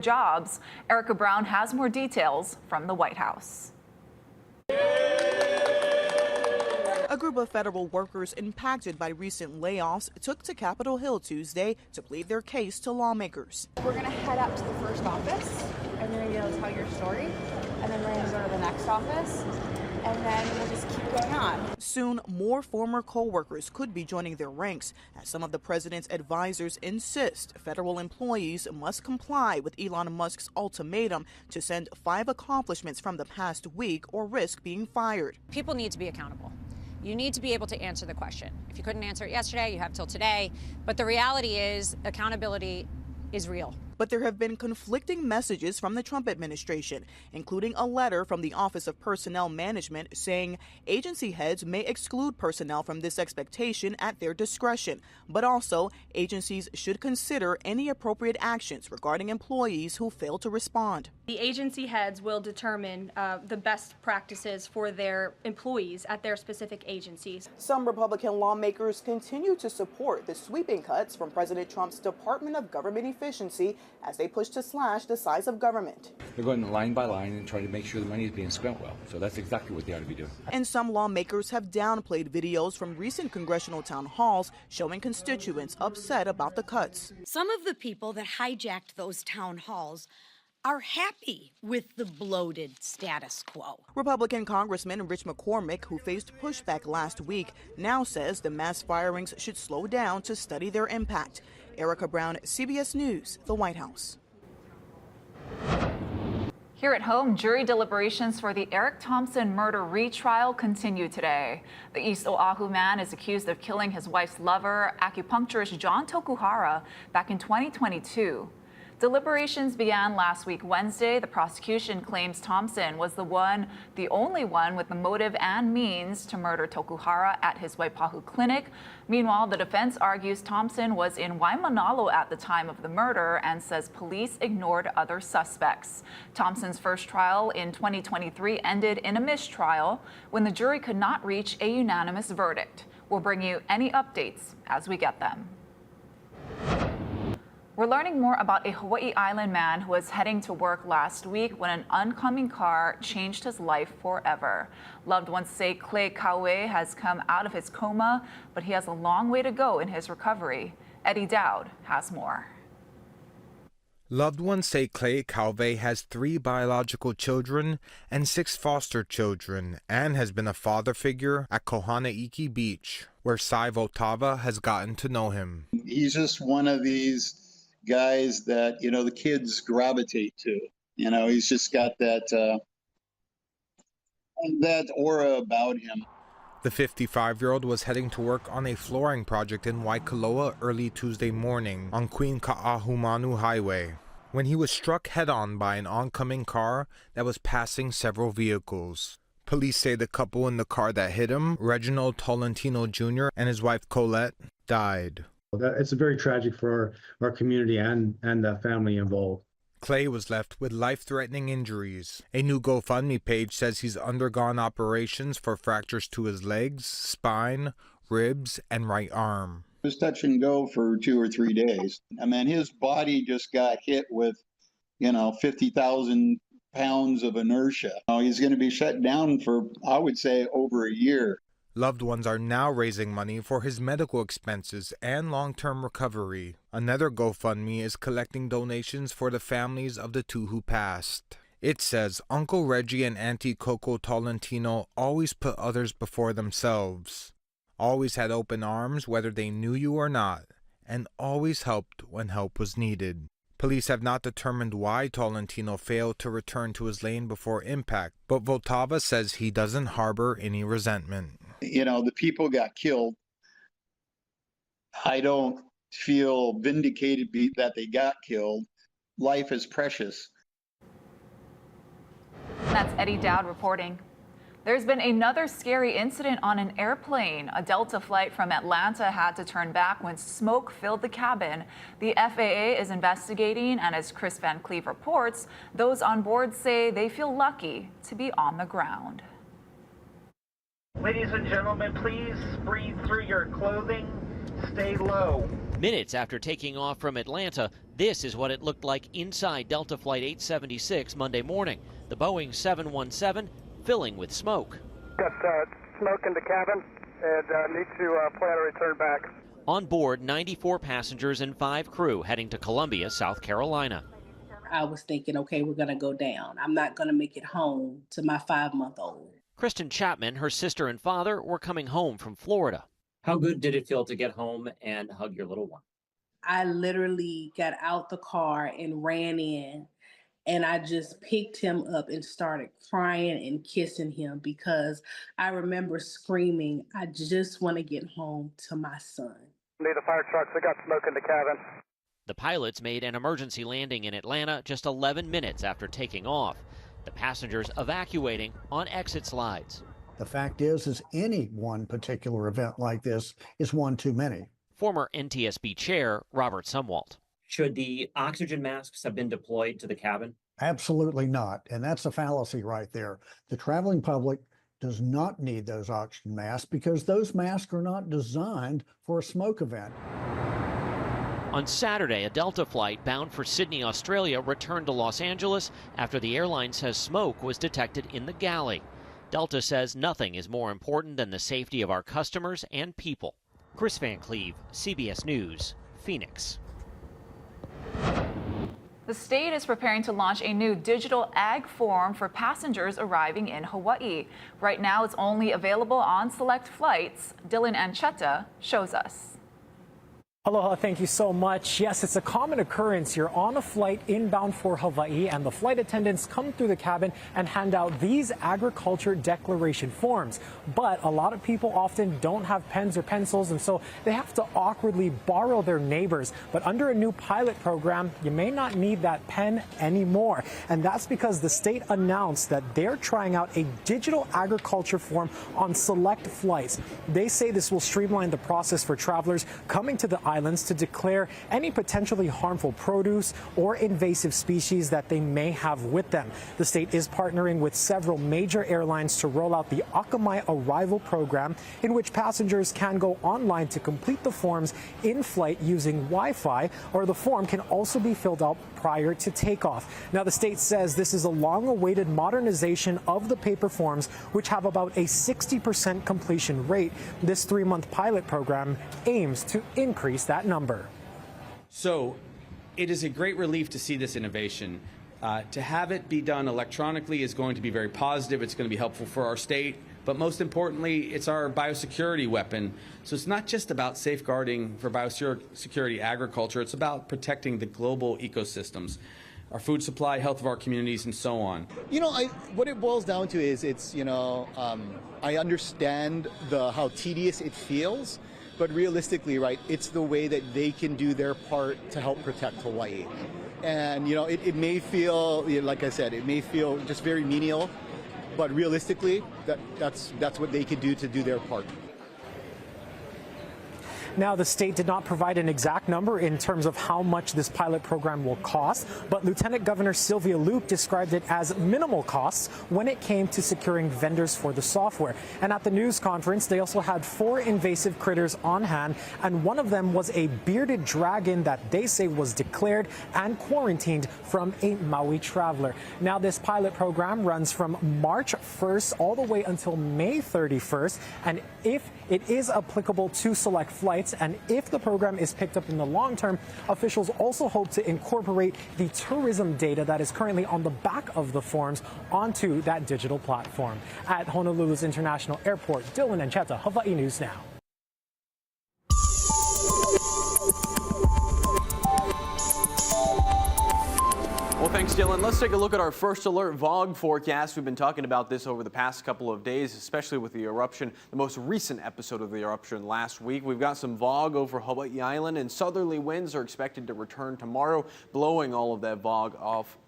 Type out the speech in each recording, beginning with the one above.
jobs. Erica Brown has more details from the White House. A group of federal workers impacted by recent layoffs took to Capitol Hill Tuesday to plead their case to lawmakers. We're going to head up to the first office, and you're going to tell your story, and then we're going to go to the next office, and then we'll just keep going on. Soon, more former co-workers could be joining their ranks, as some of the president's advisors insist federal employees must comply with Elon Musk's ultimatum to send 5 accomplishments from the past week or risk being fired. People need to be accountable. You need to be able to answer the question. If you couldn't answer it yesterday, you have till today. But the reality is accountability is real. But there have been conflicting messages from the Trump administration, including a letter from the Office of Personnel Management saying agency heads may exclude personnel from this expectation at their discretion, but also agencies should consider any appropriate actions regarding employees who fail to respond. The agency heads will determine the best practices for their employees at their specific agencies. Some Republican lawmakers continue to support the sweeping cuts from President Trump's Department of Government Efficiency as they push to slash the size of government. They're going line by line and trying to make sure the money is being spent well. So that's exactly what they ought to be doing. And some lawmakers have downplayed videos from recent congressional town halls showing constituents upset about the cuts. Some of the people that hijacked those town halls are happy with the bloated status quo. Republican Congressman Rich McCormick, who faced pushback last week, now says the mass firings should slow down to study their impact. Erica Brown, CBS News, the White House. Here at home, jury deliberations for the Eric Thompson murder retrial continue today. The East Oahu man is accused of killing his wife's lover, acupuncturist John Tokuhara, back in 2022. Deliberations began last week Wednesday. The prosecution claims Thompson was the only one with the motive and means to murder Tokuhara at his Waipahu clinic. Meanwhile, the defense argues Thompson was in Waimanalo at the time of the murder and says police ignored other suspects. Thompson's first trial in 2023 ended in a mistrial when the jury could not reach a unanimous verdict. We'll bring you any updates as we get them. We're learning more about a Hawaii Island man who was heading to work last week when an oncoming car changed his life forever. Loved ones say Clay Kawe has come out of his coma, but he has a long way to go in his recovery. Eddie Dowd has more. Loved ones say Clay Calve has 3 biological children and 6 foster children and has been a father figure at Kohanaiki Beach, where Sai Votava has gotten to know him. He's just one of these guys that, the kids gravitate to. He's just got that aura about him. The 55-year-old was heading to work on a flooring project in Waikoloa early Tuesday morning on Queen Ka'ahumanu Highway when he was struck head-on by an oncoming car that was passing several vehicles. Police say the couple in the car that hit him, Reginald Tolentino Jr. and his wife Colette, died. It's very tragic for our community and the family involved. Clay was left with life-threatening injuries. A new GoFundMe page says he's undergone operations for fractures to his legs, spine, ribs, and right arm. It was touch and go for 2 or 3 days. His body just got hit with, 50,000 pounds of inertia. He's going to be shut down for, I would say, over a year. Loved ones are now raising money for his medical expenses and long-term recovery. Another GoFundMe is collecting donations for the families of the 2 who passed. It says Uncle Reggie and Auntie Coco Tolentino always put others before themselves, always had open arms whether they knew you or not, and always helped when help was needed. Police have not determined why Tolentino failed to return to his lane before impact, but Votava says he doesn't harbor any resentment. The people got killed. I don't feel vindicated that they got killed. Life is precious. That's Eddie Dowd reporting. There's been another scary incident on an airplane. A Delta flight from Atlanta had to turn back when smoke filled the cabin. The FAA is investigating, and as Chris Van Cleve reports, those on board say they feel lucky to be on the ground. Ladies and gentlemen, please breathe through your clothing. Stay low. Minutes after taking off from Atlanta, this is what it looked like inside Delta Flight 876 Monday morning. The Boeing 717 filling with smoke. Got smoke in the cabin and need to plan a return back. On board, 94 passengers and 5 crew heading to Columbia, South Carolina. I was thinking, okay, we're going to go down. I'm not going to make it home to my 5-month-old. Kristen Chapman, her sister and father were coming home from Florida. How good did it feel to get home and hug your little one? I literally got out the car and ran in, and I just picked him up and started crying and kissing him because I remember screaming, I just want to get home to my son. Need the fire trucks. They got smoke in the cabin. The pilots made an emergency landing in Atlanta just 11 minutes after taking off. The passengers evacuating on exit slides. The fact is any one particular event like this is one too many. Former NTSB chair Robert Sumwalt. Should the oxygen masks have been deployed to the cabin? Absolutely not. And that's a fallacy right there. The traveling public does not need those oxygen masks because those masks are not designed for a smoke event. On Saturday, a Delta flight bound for Sydney, Australia, returned to Los Angeles after the airline says smoke was detected in the galley. Delta says nothing is more important than the safety of our customers and people. Chris Van Cleve, CBS News, Phoenix. The state is preparing to launch a new digital ag form for passengers arriving in Hawaii. Right now, it's only available on select flights. Dylan Ancheta shows us. Aloha, thank you so much. Yes, it's a common occurrence. You're on a flight inbound for Hawaii, and the flight attendants come through the cabin and hand out these agriculture declaration forms. But a lot of people often don't have pens or pencils, and so they have to awkwardly borrow their neighbors. But under a new pilot program, you may not need that pen anymore. And that's because the state announced that they're trying out a digital agriculture form on select flights. They say this will streamline the process for travelers coming to the islands to declare any potentially harmful produce or invasive species that they may have with them. The state is partnering with several major airlines to roll out the Akamai Arrival program, in which passengers can go online to complete the forms in flight using Wi-Fi, or the form can also be filled out prior to takeoff. Now, the state says this is a long-awaited modernization of the paper forms, which have about a 60% completion rate. This 3-month pilot program aims to increase that number. So it is a great relief to see this innovation. To have it be done electronically is going to be very positive. It's going to be helpful for our state. But most importantly, it's our biosecurity weapon. So it's not just about safeguarding for biosecurity agriculture. It's about protecting the global ecosystems, our food supply, health of our communities, and so on. You know, what it boils down to is I understand how tedious it feels. But realistically, right, it's the way that they can do their part to help protect Hawaii. And, you know, it may feel, like I said, it may feel just very menial, but realistically, that's what they could do to do their part. Now, the state did not provide an exact number in terms of how much this pilot program will cost, but Lieutenant Governor Sylvia Luke described it as minimal costs when it came to securing vendors for the software. And at the news conference, they also had 4 invasive critters on hand, and one of them was a bearded dragon that they say was declared and quarantined from a Maui traveler. Now, this pilot program runs from March 1st all the way until May 31st, and if it is applicable to select flights, and if the program is picked up in the long term, officials also hope to incorporate the tourism data that is currently on the back of the forms onto that digital platform. At Honolulu's International Airport, Dylan Ancheta, Hawaii News Now. Well, thanks, Dylan. Let's take a look at our first alert VOG forecast. We've been talking about this over the past couple of days, especially with the eruption, the most recent episode of the eruption last week. We've got some VOG over Hawaii Island, and southerly winds are expected to return tomorrow, blowing all of that VOG off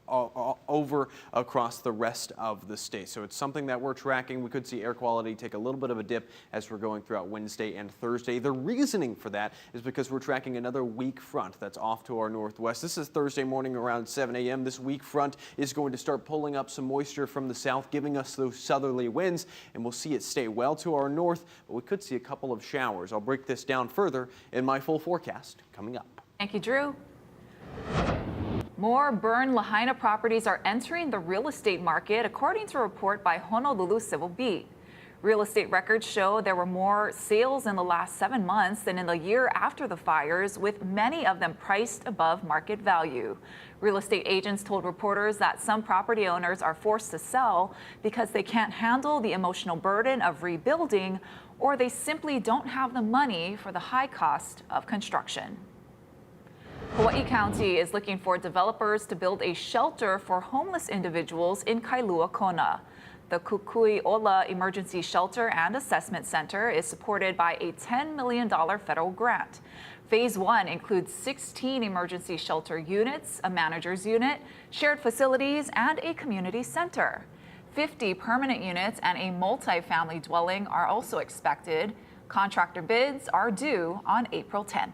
over across the rest of the state. So it's something that we're tracking. We could see air quality take a little bit of a dip as we're going throughout Wednesday and Thursday. The reasoning for that is because we're tracking another weak front that's off to our northwest. This is Thursday morning around 7 a.m. Sam. This weak front is going to start pulling up some moisture from the south, giving us those southerly winds, and we'll see it stay well to our north, but we could see a couple of showers. I'll break this down further in my full forecast coming up. Thank you, Drew. More burned Lahaina properties are entering the real estate market, according to a report by Honolulu Civil Beat. Real estate records show there were more sales in the last 7 months than in the year after the fires, with many of them priced above market value. Real estate agents told reporters that some property owners are forced to sell because they can't handle the emotional burden of rebuilding, or they simply don't have the money for the high cost of construction. Hawaii County is looking for developers to build a shelter for homeless individuals in Kailua Kona. The Kukui'ola Emergency Shelter and Assessment Center is supported by a $10 million federal grant. Phase 1 includes 16 emergency shelter units, a manager's unit, shared facilities, and a community center. 50 permanent units and a multi-family dwelling are also expected. Contractor bids are due on April 10th.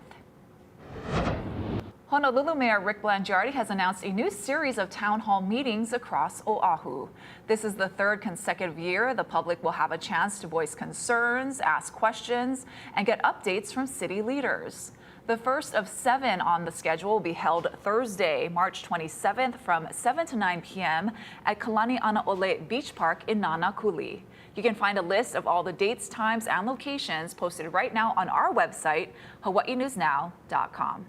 Honolulu Mayor Rick Blangiardi has announced a new series of town hall meetings across Oahu. This is the third consecutive year the public will have a chance to voice concerns, ask questions, and get updates from city leaders. The first of 7 on the schedule will be held Thursday, March 27th from 7 to 9 p.m. at Kalani'anaole Beach Park in Nanakuli. You can find a list of all the dates, times, and locations posted right now on our website, hawaiinewsnow.com.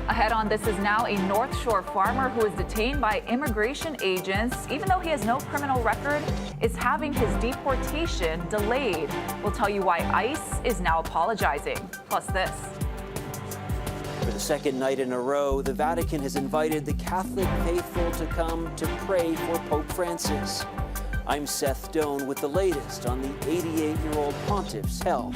Ahead on This Is Now, a North Shore farmer who is detained by immigration agents, even though he has no criminal record, is having his deportation delayed. We'll tell you why ICE is now apologizing. Plus this. For the second night in a row, the Vatican has invited the Catholic faithful to come to pray for Pope Francis. I'm Seth Doan with the latest on the 88-year-old pontiff's health.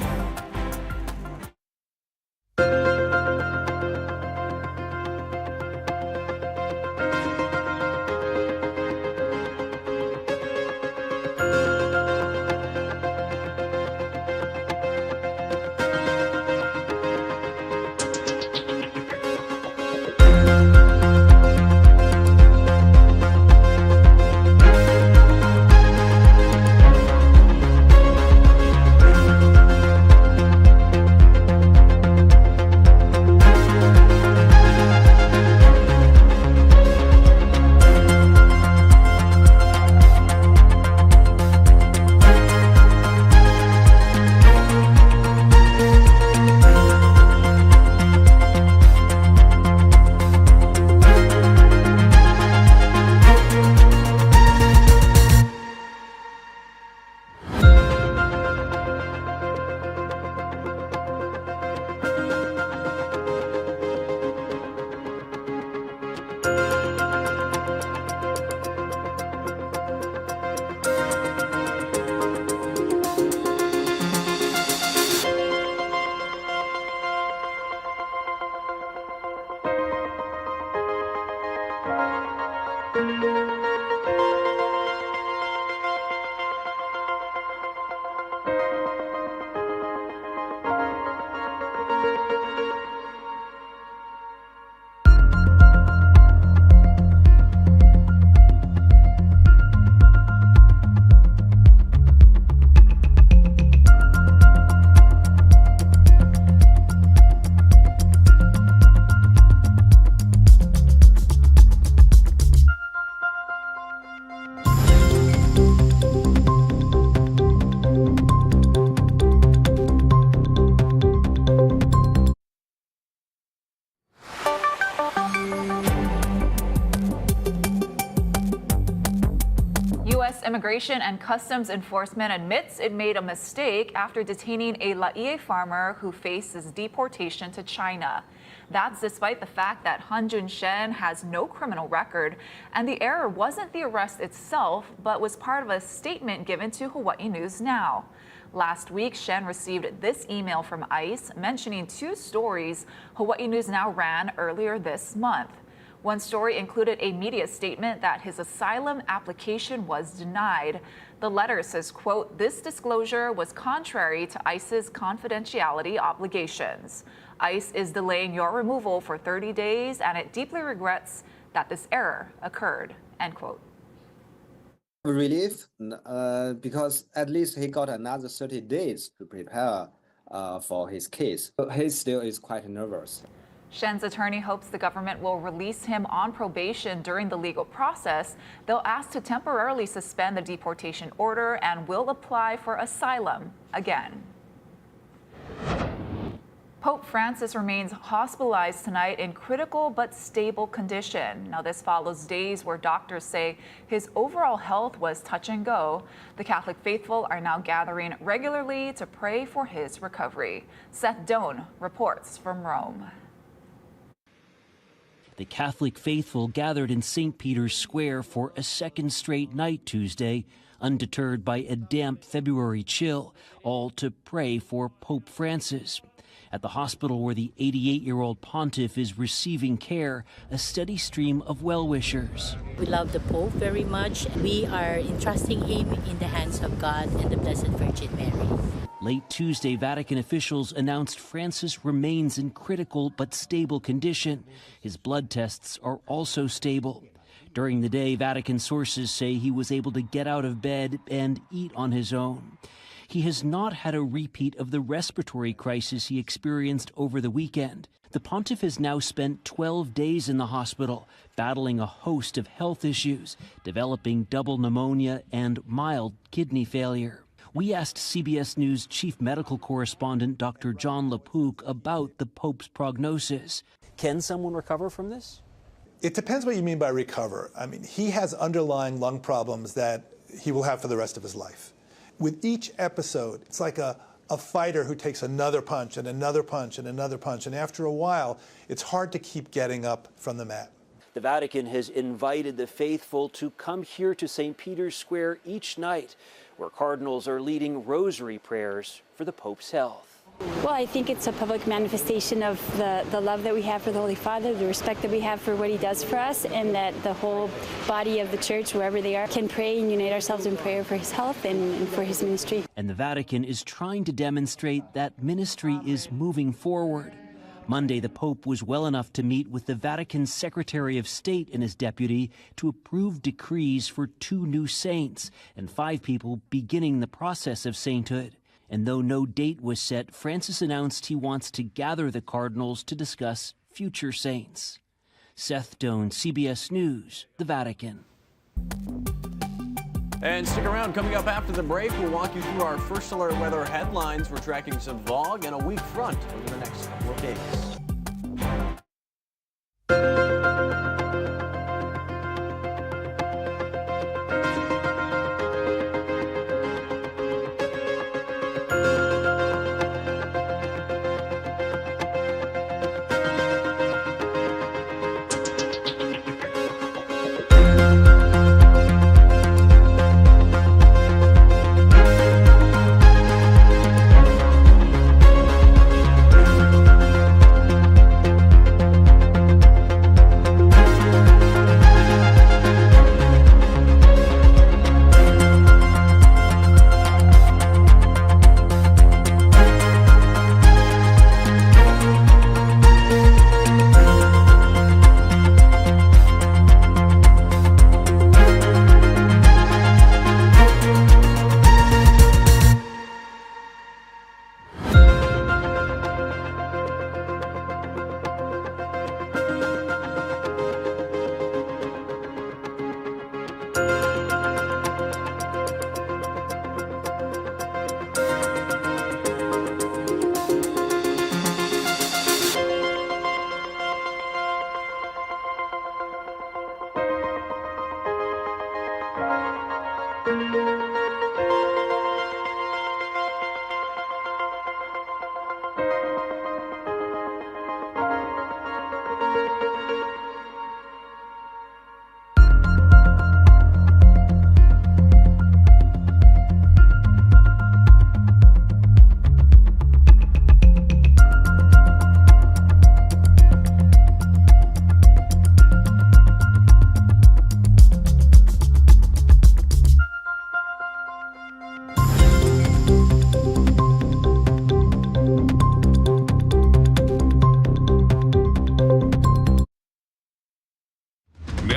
Immigration and Customs Enforcement admits it made a mistake after detaining a Laie farmer who faces deportation to China. That's despite the fact that Hanjun Shen has no criminal record, and the error wasn't the arrest itself, but was part of a statement given to Hawaii News Now. Last week, Shen received this email from ICE mentioning 2 stories Hawaii News Now ran earlier this month. One story included a media statement that his asylum application was denied. The letter says, quote, "This disclosure was contrary to ICE's confidentiality obligations." ICE is delaying your removal for 30 days, and it deeply regrets that this error occurred, end quote. Relief, because at least he got another 30 days to prepare for his case. He still is quite nervous. Shen's attorney hopes the government will release him on probation during the legal process. They'll ask to temporarily suspend the deportation order and will apply for asylum again. Pope Francis remains hospitalized tonight in critical but stable condition. Now, this follows days where doctors say his overall health was touch and go. The Catholic faithful are now gathering regularly to pray for his recovery. Seth Doan reports from Rome. The Catholic faithful gathered in St. Peter's Square for a second straight night Tuesday, undeterred by a damp February chill, all to pray for Pope Francis. At the hospital where the 88-year-old pontiff is receiving care, a steady stream of well-wishers. We love the Pope very much. We are entrusting him in the hands of God and the Blessed Virgin Mary. Late Tuesday, Vatican officials announced Francis remains in critical but stable condition. His blood tests are also stable. During the day, Vatican sources say he was able to get out of bed and eat on his own. He has not had a repeat of the respiratory crisis he experienced over the weekend. The pontiff has now spent 12 days in the hospital, battling a host of health issues, developing double pneumonia and mild kidney failure. We asked CBS News chief medical correspondent Dr. John LaPook about the Pope's prognosis. Can someone recover from this? It depends what you mean by recover. I mean, he has underlying lung problems that he will have for the rest of his life. With each episode, it's like a fighter who takes another punch and another punch and another punch. And after a while, it's hard to keep getting up from the mat. The Vatican has invited the faithful to come here to St. Peter's Square each night, where cardinals are leading rosary prayers for the Pope's health. Well, I think it's a public manifestation of the love that we have for the Holy Father, the respect that we have for what he does for us, and that the whole body of the church, wherever they are, can pray and unite ourselves in prayer for his health and for his ministry. And the Vatican is trying to demonstrate that ministry is moving forward. Monday, the Pope was well enough to meet with the Vatican's Secretary of State and his deputy to approve decrees for 2 new saints and 5 people beginning the process of sainthood. And though no date was set, Francis announced he wants to gather the cardinals to discuss future saints. Seth Doan, CBS News, the Vatican. And stick around. Coming up after the break, we'll walk you through our first alert weather headlines. We're tracking some fog and a weak front over the next couple of days.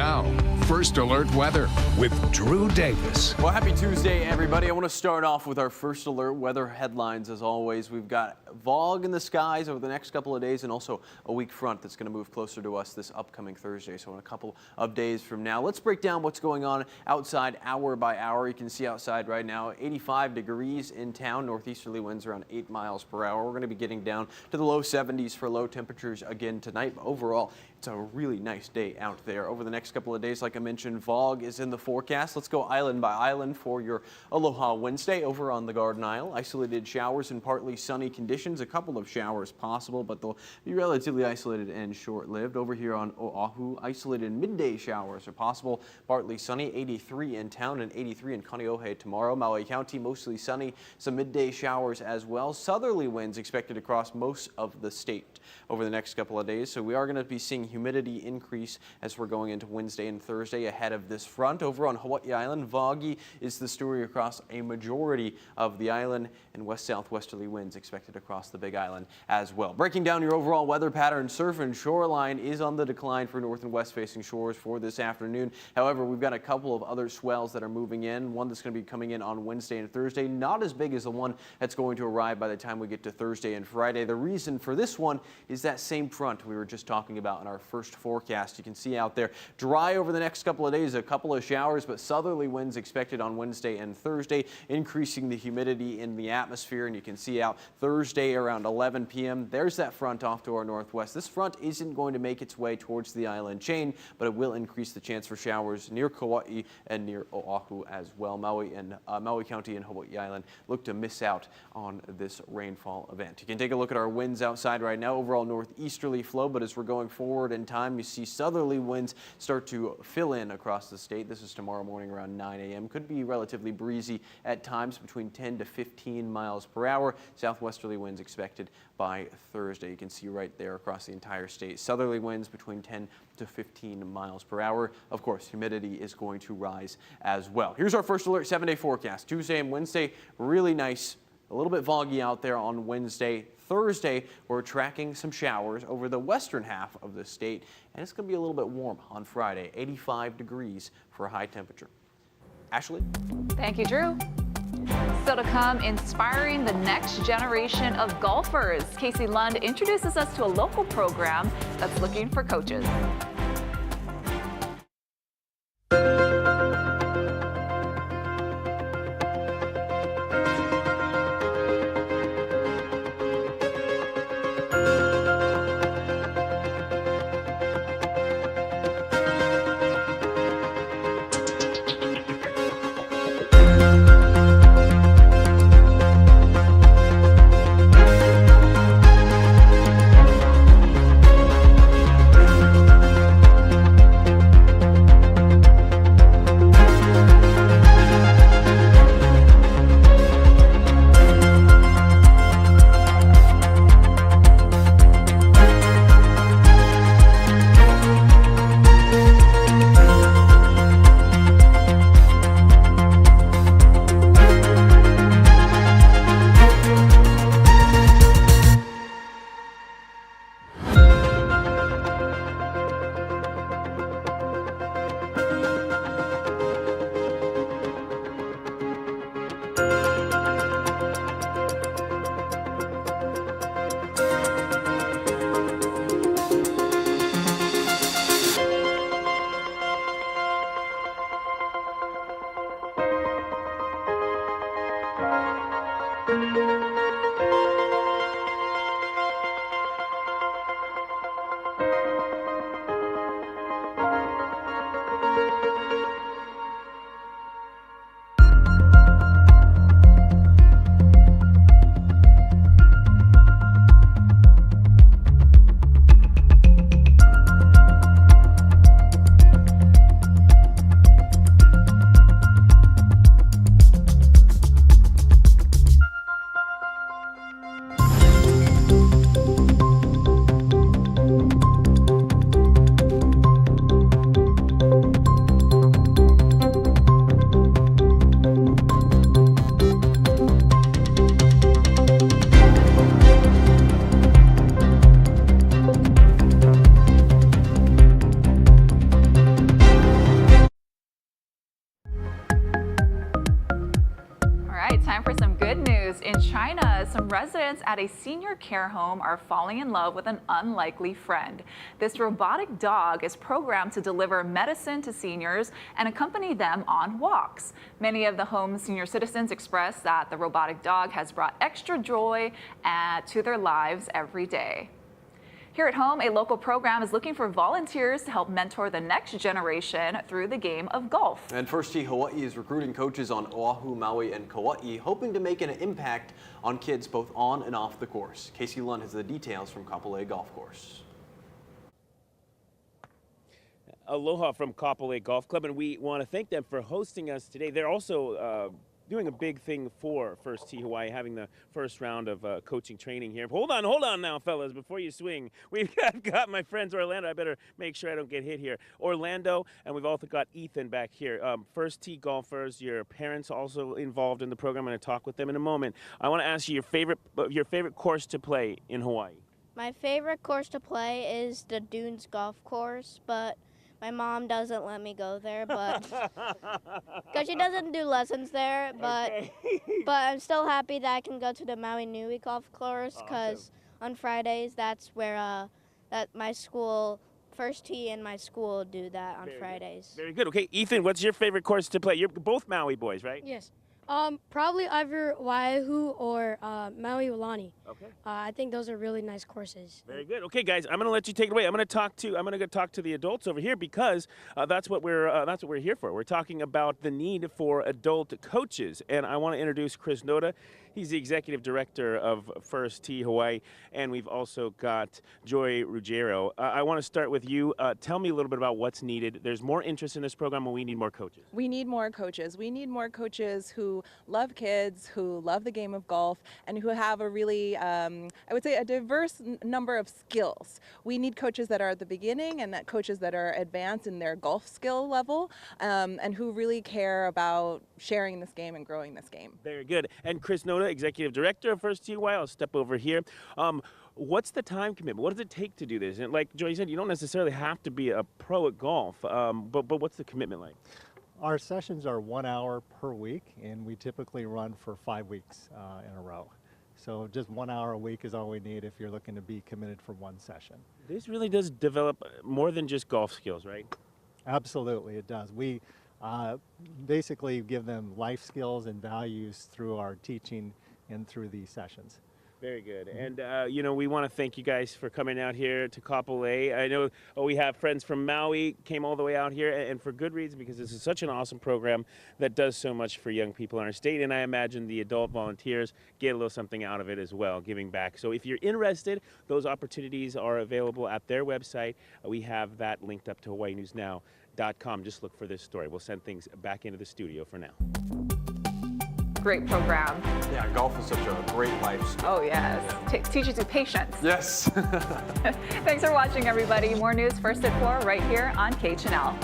Now, First Alert Weather with Drew Davis. Well, happy Tuesday, everybody. I want to start off with our First Alert weather headlines. As always, we've got fog in the skies over the next couple of days and also a weak front that's going to move closer to us this upcoming Thursday. So in a couple of days from now, let's break down what's going on outside hour by hour. You can see outside right now, 85 degrees in town, northeasterly winds around 8 miles per hour. We're going to be getting down to the low 70s for low temperatures again tonight. But overall, it's a really nice day out there. Over the next couple of days, like I mentioned, fog is in the forecast. Let's go island by island for your Aloha Wednesday. Over on the Garden Isle, isolated showers and partly sunny conditions. A couple of showers possible, but they'll be relatively isolated and short-lived. Over here on Oahu, isolated midday showers are possible. Partly sunny, 83 in town and 83 in Kaneohe tomorrow. Maui County, mostly sunny. Some midday showers as well. Southerly winds expected across most of the state over the next couple of days. So we are going to be seeing humidity increase as we're going into Wednesday and Thursday ahead of this front. Over on Hawaii Island, foggy is the story across a majority of the island, and west-southwesterly winds expected across the Big Island as well. Breaking down your overall weather pattern, surf and shoreline is on the decline for north and west facing shores for this afternoon. However, we've got a couple of other swells that are moving in. One that's going to be coming in on Wednesday and Thursday, not as big as the one that's going to arrive by the time we get to Thursday and Friday. The reason for this one is that same front we were just talking about in our first forecast. You can see out there dry over the next couple of days, a couple of showers, but southerly winds expected on Wednesday and Thursday, increasing the humidity in the atmosphere. And you can see out Thursday around 11 p.m. There's that front off to our northwest. This front isn't going to make its way towards the island chain, but it will increase the chance for showers near Kauai and near Oahu as well. Maui County and Hawaii Island look to miss out on this rainfall event. You can take a look at our winds outside right now. Overall northeasterly flow, but as we're going forward in time, you see southerly winds start to fill in across the state. This is tomorrow morning around 9 a.m. Could be relatively breezy at times, between 10 to 15 miles per hour. Southwesterly winds expected by Thursday. You can see right there across the entire state. Southerly winds between 10 to 15 miles per hour. Of course, humidity is going to rise as well. Here's our First Alert 7-day forecast. Tuesday and Wednesday, really nice. A little bit foggy out there on Wednesday. Thursday, we're tracking some showers over the western half of the state, and it's going to be a little bit warm on Friday, 85 degrees for a high temperature. Ashley? Thank you, Drew. Still to come, inspiring the next generation of golfers. Casey Lund introduces us to a local program that's looking for coaches. right, time for some good news. In China, some residents at a senior care home are falling in love with an unlikely friend. This robotic dog is programmed to deliver medicine to seniors and accompany them on walks. Many of the home's senior citizens express that the robotic dog has brought extra joy to their lives every day. Here at home, a local program is looking for volunteers to help mentor the next generation through the game of golf. And First Tee Hawaii is recruiting coaches on Oahu, Maui, and Kauai, hoping to make an impact on kids both on and off the course. Casey Lund has the details from Kapolei Golf Course. Aloha from Kapolei Golf Club, and we want to thank them for hosting us today. They're also doing a big thing for First Tee Hawaii, having the first round of coaching training here. Hold on now, fellas, before you swing. We've got my friends Orlando. I better make sure I don't get hit here. Orlando, and we've also got Ethan back here. First Tee golfers, your parents also involved in the program. I'm going to talk with them in a moment. I want to ask you your favorite course to play in Hawaii. My favorite course to play is the Dunes Golf Course, but my mom doesn't let me go there, but because she doesn't do lessons there. But Okay. but I'm still happy that I can go to the Maui Nui Golf Course because on Fridays that's where that my school, First Tee and my school do that on Fridays. Very good. Okay, Ethan, what's your favorite course to play? You're both Maui boys, right? Yes. Probably either Waiahu or Maui Ulani. Okay. I think those are really nice courses. Very good. Okay, guys, I'm going to let you take it away. I'm going to go talk to the adults over here because that's what we're here for. We're talking about the need for adult coaches, and I want to introduce Chris Noda. He's the executive director of First Tee Hawaii, and we've also got Joy Ruggiero. I want to start with you. Tell me a little bit about what's needed. There's more interest in this program, and we need more coaches. We need more coaches. We need more coaches who love kids, who love the game of golf, and who have a really, I would say, a diverse number of skills. We need coaches that are at the beginning and coaches that are advanced in their golf skill level, and who really care about sharing this game and growing this game. Very good. And Chris Noda, executive director of First Tee Hawaii. I'll step over here. What's the time commitment? What does it take to do this? And like Joy said, you don't necessarily have to be a pro at golf, but what's the commitment like? Our sessions are 1 hour per week, and we typically run for 5 weeks in a row. So just 1 hour a week is all we need if you're looking to be committed for one session. This really does develop more than just golf skills, right? Absolutely, it does. We basically give them life skills and values through our teaching and through these sessions. Very good. And, we want to thank you guys for coming out here to Kapolei. I know we have friends from Maui came all the way out here, and for good reason, because this is such an awesome program that does so much for young people in our state. And I imagine the adult volunteers get a little something out of it as well, giving back. So if you're interested, those opportunities are available at their website. We have that linked up to HawaiiNewsNow.com. Just look for this story. We'll send things back into the studio for now. Great program. Yeah, golf is such a great life skill. Oh, yes. Teaches you patience. Yes. Thanks for watching, everybody. More news first at 4 right here on K Channel.